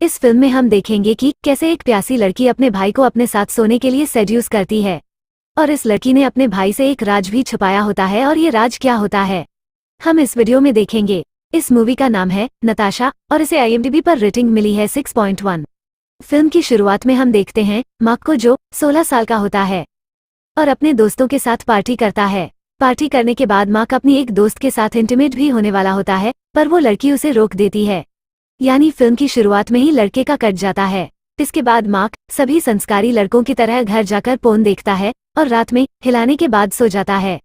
इस फिल्म में हम देखेंगे कि कैसे एक प्यासी लड़की अपने भाई को अपने साथ सोने के लिए सेड्यूस करती है और इस लड़की ने अपने भाई से एक राज भी छुपाया होता है और ये राज क्या होता है हम इस वीडियो में देखेंगे। इस मूवी का नाम है नताशा और इसे IMDb पर रेटिंग मिली है 6.1। फिल्म की शुरुआत में हम देखते हैं मार्क को जो 16 साल का होता है और अपने दोस्तों के साथ पार्टी करता है। पार्टी करने के बाद मार्क अपनी एक दोस्त के साथ इंटीमेट भी होने वाला होता है, पर वो लड़की उसे रोक देती है। यानी फिल्म की शुरुआत में ही लड़के का कट जाता है। इसके बाद मार्क सभी संस्कारी लड़कों की तरह घर जाकर पोर्न देखता है और रात में हिलाने के बाद सो जाता है।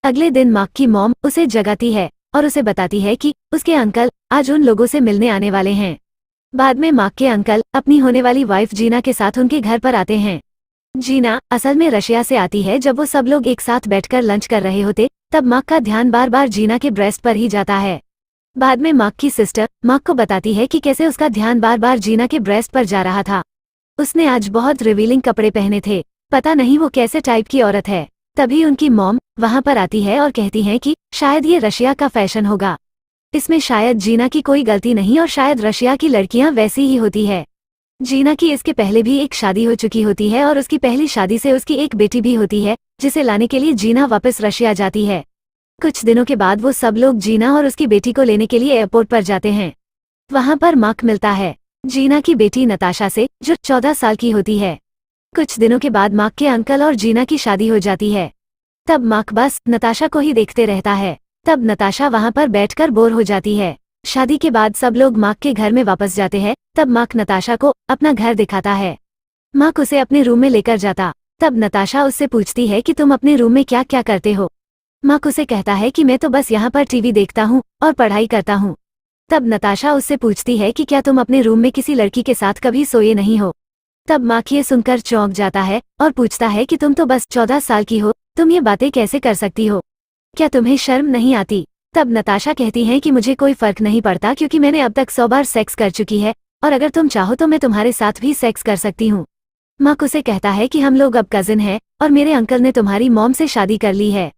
अगले दिन मार्क की मॉम उसे जगाती है और उसे बताती है कि उसके अंकल आज उन लोगों से मिलने आने वाले हैं। बाद में मार्क के अंकल अपनी होने वाली वाइफ जीना के साथ उनके घर पर आते हैं। जीना असल में रशिया से आती है। जब वो सब लोग एक साथ बैठकर लंच कर रहे होते तब मार्क का ध्यान बार बार जीना के ब्रेस्ट पर ही जाता है। बाद में मार्क की सिस्टर मार्क को बताती है कि कैसे उसका ध्यान बार बार जीना के ब्रेस्ट पर जा रहा था। उसने आज बहुत रिवीलिंग कपड़े पहने थे, पता नहीं वो कैसे टाइप की औरत है। तभी उनकी मॉम वहां पर आती है और कहती है कि शायद ये रशिया का फैशन होगा, इसमें शायद जीना की कोई गलती नहीं और शायद रशिया की लड़कियां वैसी ही होती है। जीना की इसके पहले भी एक शादी हो चुकी होती है और उसकी पहली शादी से उसकी एक बेटी भी होती है, जिसे लाने के लिए जीना वापस रशिया जाती है। कुछ दिनों के बाद वो सब लोग जीना और उसकी बेटी को लेने के लिए एयरपोर्ट पर जाते हैं। वहां पर मार्क मिलता है जीना की बेटी नताशा से, जो 14 साल की होती है। कुछ दिनों के बाद मार्क के अंकल और जीना की शादी हो जाती है। तब मार्क बस नताशा को ही देखते रहता है। तब नताशा वहां पर बैठकर बोर हो जाती है। शादी के बाद सब लोग मार्क के घर में वापस जाते हैं। तब मार्क नताशा को अपना घर दिखाता है। मार्क उसे अपने रूम में लेकर जाता। तब नताशा उससे पूछती है कि तुम अपने रूम में क्या क्या करते हो। मार्क उसे कहता है कि मैं तो बस यहाँ पर टीवी देखता हूँ और पढ़ाई करता हूँ। तब नताशा उससे पूछती है कि क्या तुम अपने रूम में किसी लड़की के साथ कभी सोए नहीं हो। तब मार्क ये सुनकर चौंक जाता है और पूछता है कि तुम तो बस 14 साल की हो, तुम ये बातें कैसे कर सकती हो, क्या तुम्हें शर्म नहीं आती। तब नताशा कहती है कि मुझे कोई फर्क नहीं पड़ता क्योंकि मैंने अब तक 100 बार सेक्स कर चुकी है और अगर तुम चाहो तो मैं तुम्हारे साथ भी सेक्स कर सकती हूँ। मार्क उसे कहता है कि हम लोग अब कजिन हैं और मेरे अंकल ने तुम्हारी मॉम से शादी कर ली है।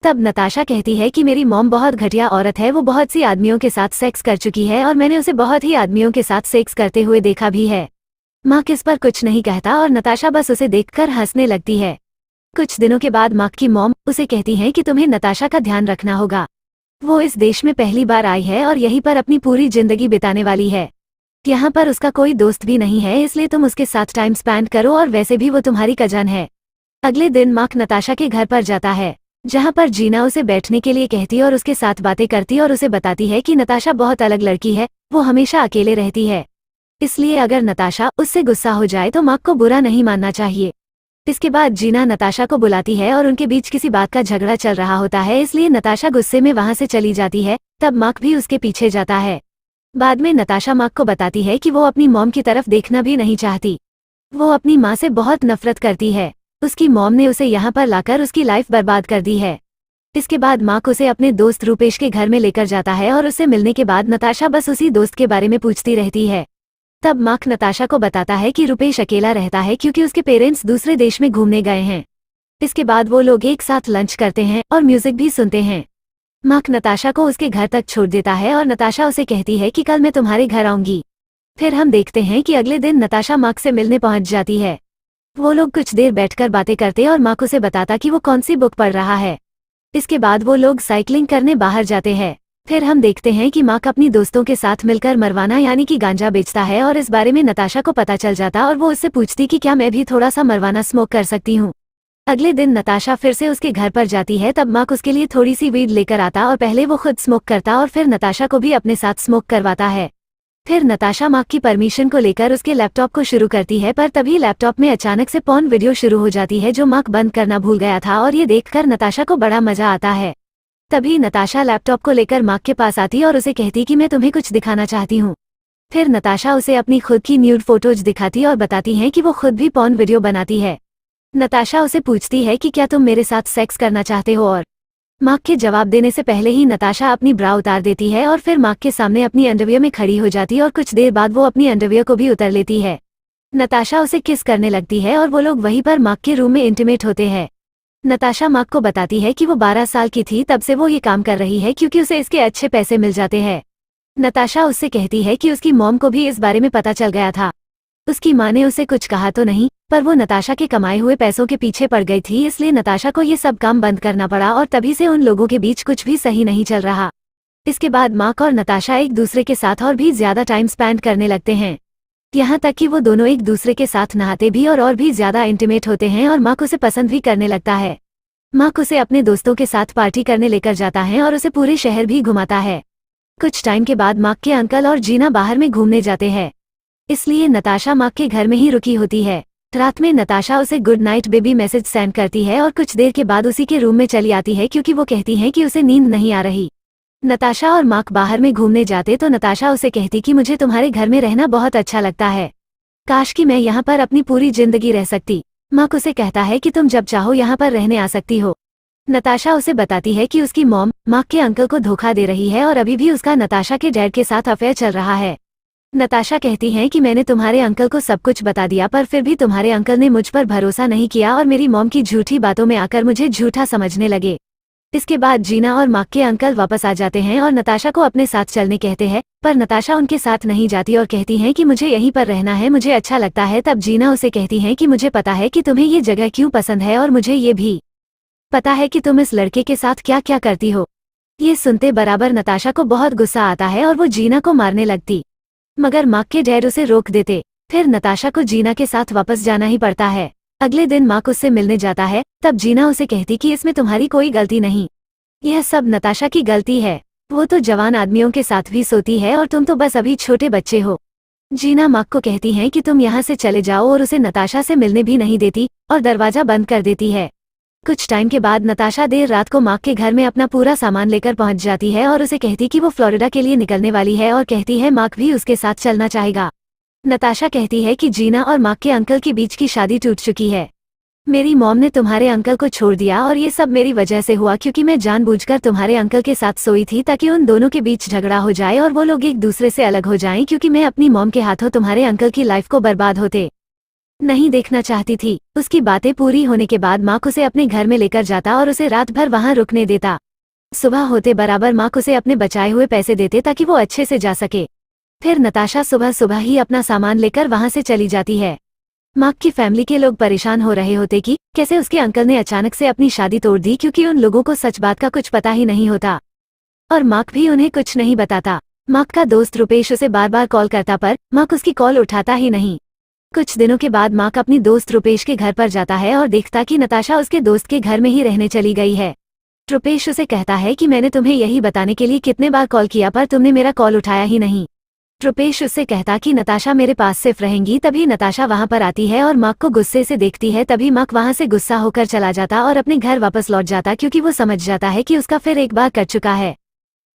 तब नताशा कहती है कि मेरी मॉम बहुत घटिया औरत है, वो बहुत सी आदमियों के साथ सेक्स कर चुकी है और मैंने उसे बहुत ही आदमियों के साथ सेक्स करते हुए देखा भी है। मार्क इस पर कुछ नहीं कहता और नताशा बस उसे देखकर हंसने लगती है। कुछ दिनों के बाद मार्क की मॉम उसे कहती है कि तुम्हें नताशा का ध्यान रखना होगा, वो इस देश में पहली बार आई है और यहीं पर अपनी पूरी जिंदगी बिताने वाली है। यहाँ पर उसका कोई दोस्त भी नहीं है, इसलिए तुम उसके साथ टाइम स्पेंड करो और वैसे भी वो तुम्हारी कजन है। अगले दिन मार्क नताशा के घर पर जाता है, जहाँ पर जीना उसे बैठने के लिए कहती और उसके साथ बातें करती और उसे बताती है कि नताशा बहुत अलग लड़की है, वो हमेशा अकेले रहती है, इसलिए अगर नताशा उससे गुस्सा हो जाए तो मार्क को बुरा नहीं मानना चाहिए। इसके बाद जीना नताशा को बुलाती है और उनके बीच किसी बात का झगड़ा चल रहा होता है, इसलिए नताशा गुस्से में वहां से चली जाती है। तब मार्क भी उसके पीछे जाता है। बाद में नताशा मार्क को बताती है कि वो अपनी मॉम की तरफ देखना भी नहीं चाहती, वो अपनी माँ से बहुत नफरत करती है। उसकी मॉम ने उसे यहाँ पर लाकर उसकी लाइफ बर्बाद कर दी है। इसके बाद मार्क उसे अपने दोस्त रूपेश के घर में लेकर जाता है और उससे मिलने के बाद नताशा बस उसी दोस्त के बारे में पूछती रहती है। तब मार्क नताशा को बताता है कि रूपेश अकेला रहता है क्योंकि उसके पेरेंट्स दूसरे देश में घूमने गए हैं। इसके बाद वो लोग एक साथ लंच करते हैं और म्यूजिक भी सुनते हैं। मार्क नताशा को उसके घर तक छोड़ देता है और नताशा उसे कहती है कि कल मैं तुम्हारे घर आऊंगी। फिर हम देखते हैं कि अगले दिन नताशा मार्क से मिलने पहुंच जाती है। वो लोग कुछ देर बैठकर बातें करते और मार्क उसे बताता कि वो कौन सी बुक पढ़ रहा है। इसके बाद वो लोग साइकिलिंग करने बाहर जाते हैं। फिर हम देखते हैं कि मार्क अपनी दोस्तों के साथ मिलकर मरवाना यानी कि गांजा बेचता है और इस बारे में नताशा को पता चल जाता और वो उससे पूछती कि क्या मैं भी थोड़ा सा मरवाना स्मोक कर सकती हूँ। अगले दिन नताशा फिर से उसके घर पर जाती है। तब मार्क उसके लिए थोड़ी सी वीड लेकर आता और पहले वो खुद स्मोक करता और फिर नताशा को भी अपने साथ स्मोक करवाता है। फिर नताशा मार्क की परमिशन को लेकर उसके लैपटॉप को शुरू करती है, पर तभी लैपटॉप में अचानक से पॉर्न वीडियो शुरू हो जाती है जो मार्क बंद करना भूल गया था और ये देखकर नताशा को बड़ा मजा आता है। तभी नताशा लैपटॉप को लेकर मार्क के पास आती और उसे कहती कि मैं तुम्हें कुछ दिखाना चाहती हूँ। फिर नताशा उसे अपनी खुद की न्यूड फोटोज दिखाती और बताती है कि वो खुद भी पॉर्न वीडियो बनाती है। नताशा उसे पूछती है कि क्या तुम मेरे साथ सेक्स करना चाहते हो, और मार्क के जवाब देने से पहले ही नताशा अपनी ब्रा उतार देती है और फिर मार्क के सामने अपनी अंडरवियर में खड़ी हो जाती और कुछ देर बाद वो अपनी अंडरवियर को भी उतर लेती है। नताशा उसे किस करने लगती है और वो लोग वहीं पर मार्क के रूम में इंटीमेट होते हैं। नताशा मार्क को बताती है कि वो 12 साल की थी तब से वो ये काम कर रही है क्योंकि उसे इसके अच्छे पैसे मिल जाते हैं। नताशा उससे कहती है कि उसकी मॉम को भी इस बारे में पता चल गया था। उसकी माँ ने उसे कुछ कहा तो नहीं, पर वो नताशा के कमाए हुए पैसों के पीछे पड़ गई थी, इसलिए नताशा को ये सब काम बंद करना पड़ा और तभी से उन लोगों के बीच कुछ भी सही नहीं चल रहा। इसके बाद मार्क और नताशा एक दूसरे के साथ और भी ज्यादा टाइम स्पेंड करने लगते हैं, यहाँ तक कि वो दोनों एक दूसरे के साथ नहाते भी और भी ज्यादा इंटीमेट होते हैं और मार्क उसे पसंद भी करने लगता है। मार्क उसे अपने दोस्तों के साथ पार्टी करने लेकर जाता है और उसे पूरे शहर भी घुमाता है। कुछ टाइम के बाद मार्क के अंकल और जीना बाहर में घूमने जाते हैं, इसलिए नताशा मार्क के घर में ही रुकी होती है। रात में नताशा उसे good night baby message send करती है और कुछ देर के बाद उसी के रूम में चली आती है क्योंकि वो कहती है कि उसे नींद नहीं आ रही। नताशा और मार्क बाहर में घूमने जाते तो नताशा उसे कहती कि मुझे तुम्हारे घर में रहना बहुत अच्छा लगता है, काश कि मैं यहाँ पर अपनी पूरी जिंदगी रह सकती। मार्क उसे कहता है कि तुम जब चाहो यहाँ पर रहने आ सकती हो। नताशा उसे बताती है कि उसकी मॉम मार्क के अंकल को धोखा दे रही है और अभी भी उसका नताशा के डैड के साथ अफेयर चल रहा है। नताशा कहती है कि मैंने तुम्हारे अंकल को सब कुछ बता दिया, पर फिर भी तुम्हारे अंकल ने मुझ पर भरोसा नहीं किया और मेरी मॉम की झूठी बातों में आकर मुझे झूठा समझने लगे। इसके बाद जीना और मार्क के अंकल वापस आ जाते हैं और नताशा को अपने साथ चलने कहते हैं, पर नताशा उनके साथ नहीं जाती और कहती है कि मुझे यहीं पर रहना है, मुझे अच्छा लगता है। तब जीना उसे कहती है कि मुझे पता है कि तुम्हें ये जगह क्यों पसंद है और मुझे ये भी पता है कि तुम इस लड़के के साथ क्या क्या करती हो। ये सुनते बराबर नताशा को बहुत गुस्सा आता है और वो जीना को मारने लगती, मगर मार्क के डैड उसे रोक देते। फिर नताशा को जीना के साथ वापस जाना ही पड़ता है। अगले दिन मार्क उससे मिलने जाता है, तब जीना उसे कहती कि इसमें तुम्हारी कोई गलती नहीं, यह सब नताशा की गलती है। वो तो जवान आदमियों के साथ भी सोती है और तुम तो बस अभी छोटे बच्चे हो। जीना मार्क को कहती है कि तुम यहाँ से चले जाओ और उसे नताशा से मिलने भी नहीं देती और दरवाजा बंद कर देती है। कुछ टाइम के बाद नताशा देर रात को मार्क के घर में अपना पूरा सामान लेकर पहुंच जाती है और उसे कहती कि वो फ्लोरिडा के लिए निकलने वाली है और कहती है मार्क भी उसके साथ चलना चाहेगा। नताशा कहती है कि जीना और मार्क के अंकल के बीच की शादी टूट चुकी है। मेरी मॉम ने तुम्हारे अंकल को छोड़ दिया और ये सब मेरी वजह से हुआ, क्योंकि मैं जानबूझकर तुम्हारे अंकल के साथ सोई थी ताकि उन दोनों के बीच झगड़ा हो जाए और वो लोग एक दूसरे से अलग हो जाएं, क्योंकि मैं अपनी मॉम के हाथों तुम्हारे अंकल की लाइफ को बर्बाद होते नहीं देखना चाहती थी। उसकी बातें पूरी होने के बाद मार्क उसे अपने घर में लेकर जाता और उसे रात भर वहां रुकने देता। सुबह होते बराबर मार्क उसे अपने बचाए हुए पैसे देते ताकि वो अच्छे से जा सके। फिर नताशा सुबह सुबह ही अपना सामान लेकर वहां से चली जाती है। मार्क की फैमिली के लोग परेशान हो रहे होते कि कैसे उसके अंकल ने अचानक से अपनी शादी तोड़ दी, क्योंकि उन लोगों को सच बात का कुछ पता ही नहीं होता और मार्क भी उन्हें कुछ नहीं बताता। मार्क का दोस्त रुपेश उसे बार बार कॉल करता, पर मार्क उसकी कॉल उठाता ही नहीं। कुछ दिनों के बाद मार्क अपनी दोस्त रुपेश के घर पर जाता है और देखता कि नताशा उसके दोस्त के घर में ही रहने चली गई है। रुपेश उसे कहता है कि मैंने तुम्हें यही बताने के लिए कितने बार कॉल किया, पर तुमने मेरा कॉल उठाया ही नहीं। रुपेश उससे कहता कि नताशा मेरे पास सिर्फ रहेंगी। तभी नताशा वहां पर आती है और मार्क को गुस्से से देखती है। तभी मार्क वहां से गुस्सा होकर चला जाता और अपने घर वापस लौट जाता, क्योंकि वो समझ जाता है कि उसका फिर एक बार कर चुका है।